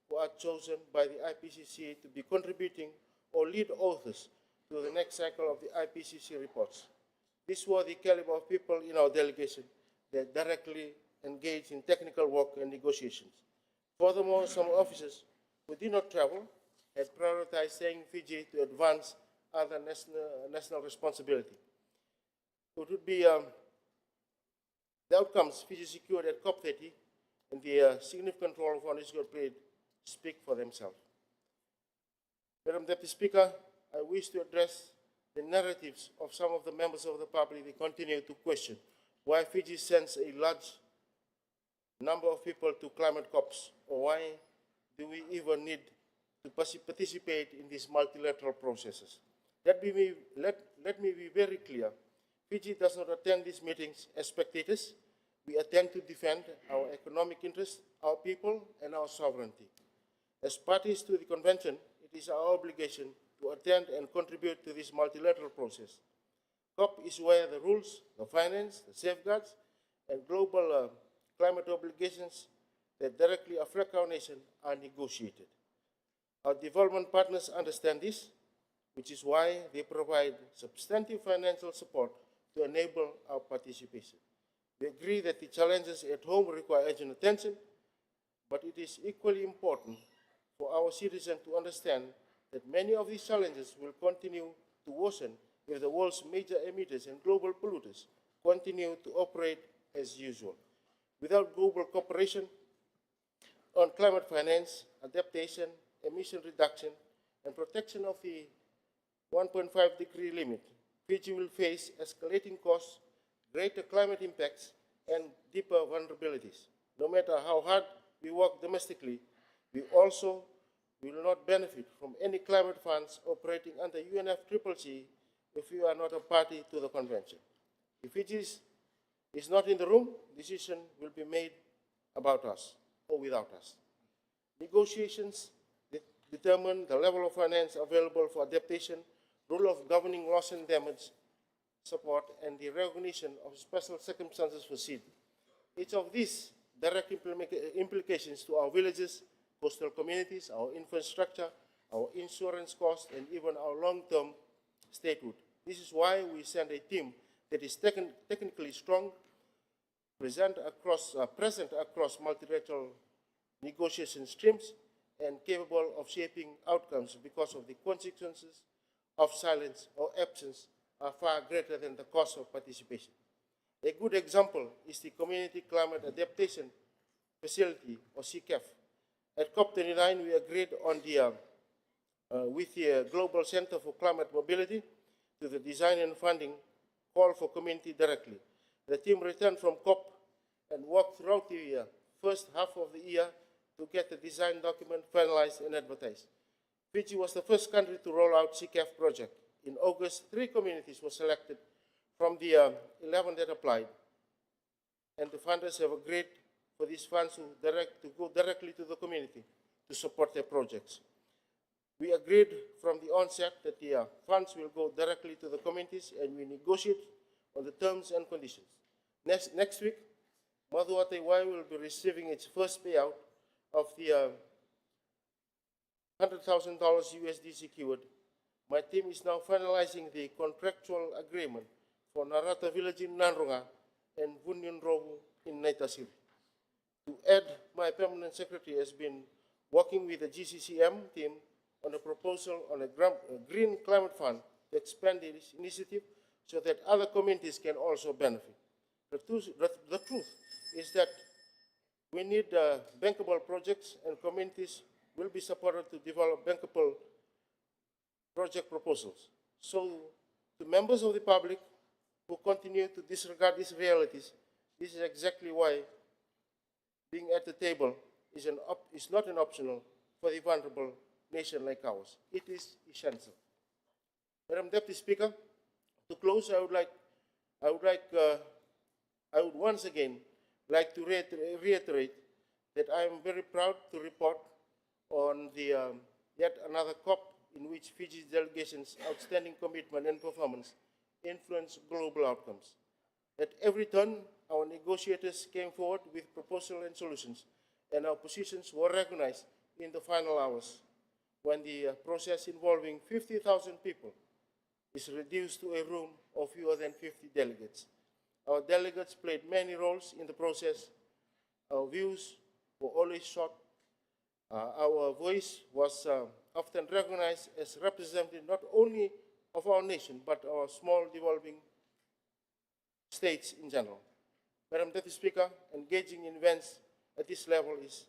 S4: who are chosen by the IPCC to be contributing or lead authors to the next cycle of the IPCC reports. These were the caliber of people in our delegation that directly engaged in technical work and negotiations. Furthermore, some officers who did not travel had prioritized staying in Fiji to advance other national responsibility. It would be the outcomes Fiji secured at COP30 and the significant role UNESCO played speak for themselves. Madam Deputy Speaker, I wish to address the narratives of some of the members of the public that continue to question why Fiji sends a large number of people to climate COPs, or why do we even need to participate in these multilateral processes. Let me be very clear. Fiji does not attend these meetings as spectators. We attend to defend our economic interests, our people, and our sovereignty. As parties to the convention, it is our obligation to attend and contribute to this multilateral process. COP is where the rules, the finance, the safeguards, and global climate obligations that directly affect our nation are negotiated. Our development partners understand this, which is why they provide substantive financial support to enable our participation. We agree that the challenges at home require urgent attention, but it is equally important for our citizens to understand that many of these challenges will continue to worsen if the world's major emitters and global polluters continue to operate as usual. Without global cooperation on climate finance, adaptation, emission reduction, and protection of the 1.5-degree limit, Fiji will face escalating costs, greater climate impacts, and deeper vulnerabilities. No matter how hard we work domestically, we also will not benefit from any climate funds operating under UNFCCC if we are not a party to the convention. If Fiji is not in the room, decision will be made about us or without us. Negotiations determine the level of finance available for adaptation, rule of governing loss and damage support, and the recognition of special circumstances for seed. Each of these direct implications to our villages, coastal communities, our infrastructure, our insurance costs, and even our long-term statehood. This is why we send a team that is technically strong, present across multilateral negotiation streams, and capable of shaping outcomes because of the consequences of silence or absence are far greater than the cost of participation. A good example is the Community Climate Adaptation Facility, or CCAF. At COP29, we agreed on with the Global Center for Climate Mobility to the design and funding call for community directly. The team returned from COP and worked throughout the first half of the year to get the design document finalized and advertised. Fiji was the first country to roll out CCAF project. In August, 3 communities were selected from the 11 that applied, and the funders have agreed for these funds to go directly to the community to support their projects. We agreed from the onset that the funds will go directly to the communities, and we negotiate on the terms and conditions. Next week, Maduatai will be receiving its first payout of the $100,000 USD secured. My team is now finalizing the contractual agreement for Narata Village in Nanrunga and Vunyun Rovu in Naitasiri. To add, my permanent secretary has been working with the GCCM team on a proposal on a green climate fund to expand this initiative so that other communities can also benefit. The truth is that we need bankable projects, and communities will be supported to develop bankable project proposals. So, to members of the public who continue to disregard these realities, this is exactly why being at the table is not an optional for a vulnerable nation like ours. It is essential. Madam Deputy Speaker, to close, I would once again like to reiterate that I am very proud to report on the yet another COP in which Fiji's delegation's outstanding commitment and performance influence global outcomes. At every turn, our negotiators came forward with proposals and solutions, and our positions were recognized in the final hours, when the process involving 50,000 people is reduced to a room of fewer than 50 delegates. Our delegates played many roles in the process. Our views were always sought. Our voice was often recognized as representative not only of our nation, but our small developing states in general. Madam Deputy Speaker, engaging in events at this level is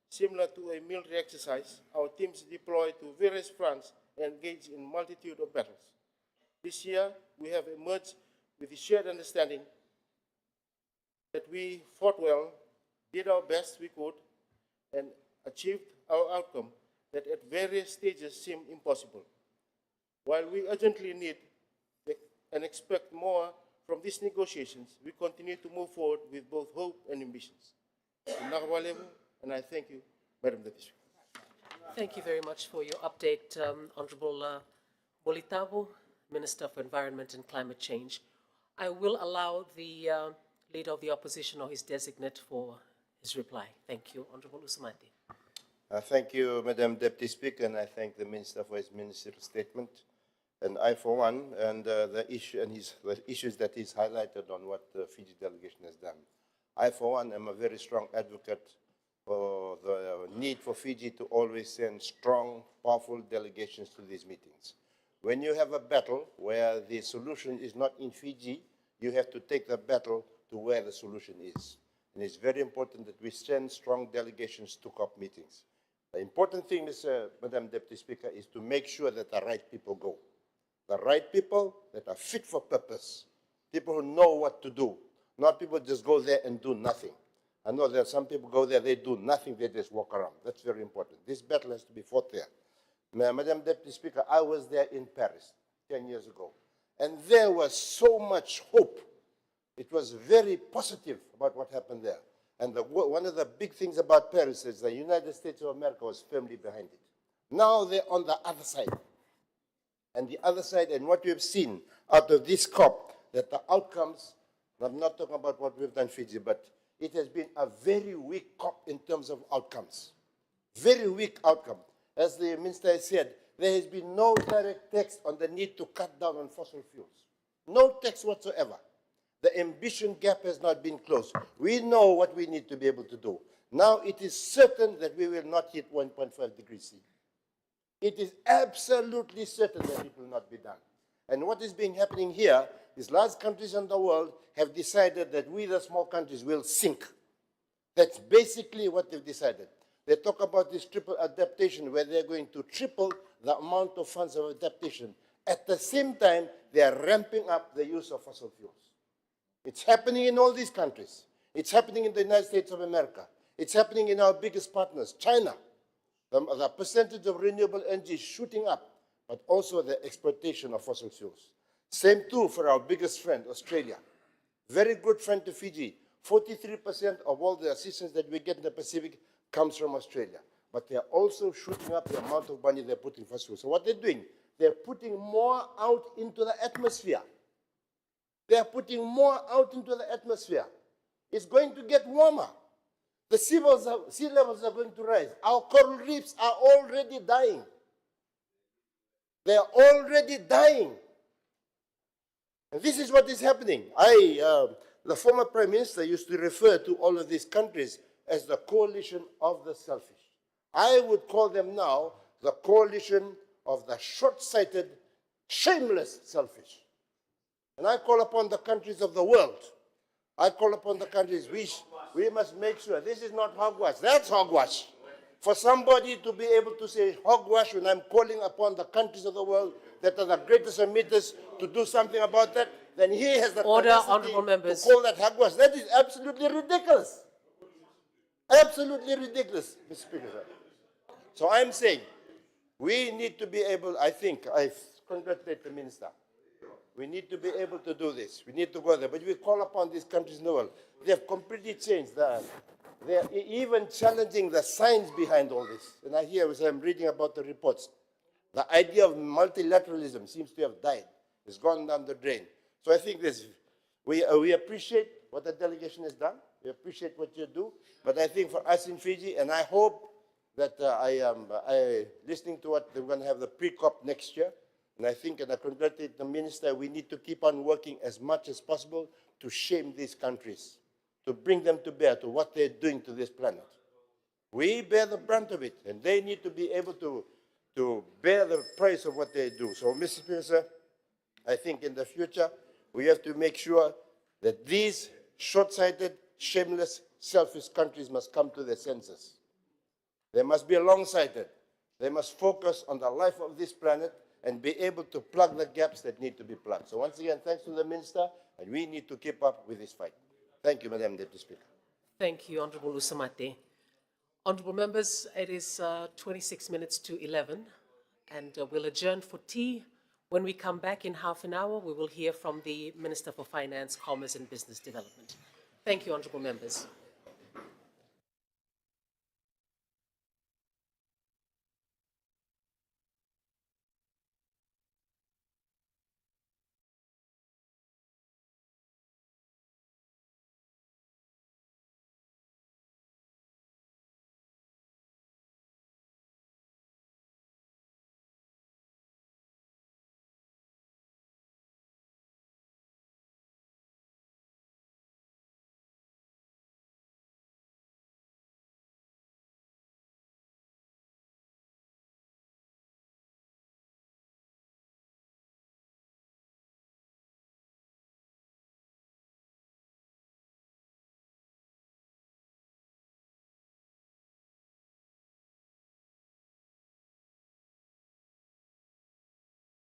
S4: similar to a military exercise. Our teams deploy to various fronts and engage in multitude of battles. This year, we have emerged with the shared understanding that we fought well, did our best we could, and achieved our outcome that at various stages seemed impossible. While we urgently need and expect more from these negotiations, we continue to move forward with both hope and ambitions. And I thank you, Madam Deputy Speaker.
S1: Thank you very much for your update, Honorable Bolitabo, Minister for Environment and Climate Change. I will allow the Leader of the Opposition or his designate for his reply. Thank you, Honorable Usumandi.
S8: Thank you, Madam Deputy Speaker, and I thank the Minister for his ministerial statement. And I, for one, and the issues that he's highlighted on what the Fiji delegation has done. I, for one, am a very strong advocate for the need for Fiji to always send strong, powerful delegations to these meetings. When you have a battle where the solution is not in Fiji, you have to take the battle to where the solution is. And it's very important that we send strong delegations to COP meetings. The important thing, Madam Deputy Speaker, is to make sure that the right people go. The right people that are fit for purpose. People who know what to do. Not people just go there and do nothing. I know there are some people go there, they do nothing, they just walk around. That's very important. This battle has to be fought there. Madam Deputy Speaker, I was there in Paris 10 years ago. And there was so much hope. It was very positive about what happened there. And one of the big things about Paris is the United States of America was firmly behind it. Now they're on the other side. And the other side, and what we have seen out of this COP, that the outcomes, I'm not talking about what we've done in Fiji, but it has been a very weak COP in terms of outcomes. Very weak outcome. As the Minister has said, there has been no direct text on the need to cut down on fossil fuels. No text whatsoever. The ambition gap has not been closed. We know what we need to be able to do. Now it is certain that we will not hit 1.5 degrees C. It is absolutely certain that it will not be done. And what is happening here is large countries in the world have decided that we, the small countries, will sink. That's basically what they've decided. They talk about this triple adaptation, where they're going to triple the amount of funds of adaptation. At the same time, they are ramping up the use of fossil fuels. It's happening in all these countries. It's happening in the United States of America. It's happening in our biggest partners, China. The percentage of renewable energy is shooting up, but also the exploitation of fossil fuels. Same too for our biggest friend, Australia. Very good friend to Fiji. 43% of all the assistance that we get in the Pacific comes from Australia. But they're also shooting up the amount of money they're putting in fossil fuels. So what they're doing, they're putting more out into the atmosphere. They are putting more out into the atmosphere. It's going to get warmer. The sea levels are going to rise. Our coral reefs are already dying. They are already dying. And this is what is happening. The former Prime Minister used to refer to all of these countries as the coalition of the selfish. I would call them now the coalition of the short-sighted, shameless selfish. And I call upon the countries of the world. I call upon the countries, we must make sure this is not hogwash. That's hogwash. For somebody to be able to say hogwash when I'm calling upon the countries of the world that are the greatest emitters to do something about that, then he has the
S1: Order,
S8: capacity
S1: honourable members.
S8: to call that hogwash. That is absolutely ridiculous. Absolutely ridiculous, Mr. Speaker. Sir. So I'm saying we need to be able, I think, I congratulate the minister. We need to be able to do this. We need to go there. But we call upon these countries in the world. They have completely changed. They are even challenging the science behind all this. And I hear, as I'm reading about the reports, the idea of multilateralism seems to have died. It's gone down the drain. So I think we appreciate what the delegation has done. We appreciate what you do. But I think for us in Fiji, and I hope that listening to what they're going to have the pre-COP next year, and I think, and I congratulate the minister, we need to keep on working as much as possible to shame these countries, to bring them to bear to what they're doing to this planet. We bear the brunt of it, and they need to be able to bear the price of what they do. So, Mr. Speaker, I think in the future, we have to make sure that these short-sighted, shameless, selfish countries must come to their senses. They must be long-sighted. They must focus on the life of this planet and be able to plug the gaps that need to be plugged. So once again, thanks to the minister, and we need to keep up with this fight. Thank you, Madam Deputy Speaker.
S1: Thank you, Honourable Usamate. Honourable members, it is 26 minutes to 11, and we'll adjourn for tea. When we come back in half an hour, we will hear from the Minister for Finance, Commerce and Business Development. Thank you, Honourable members.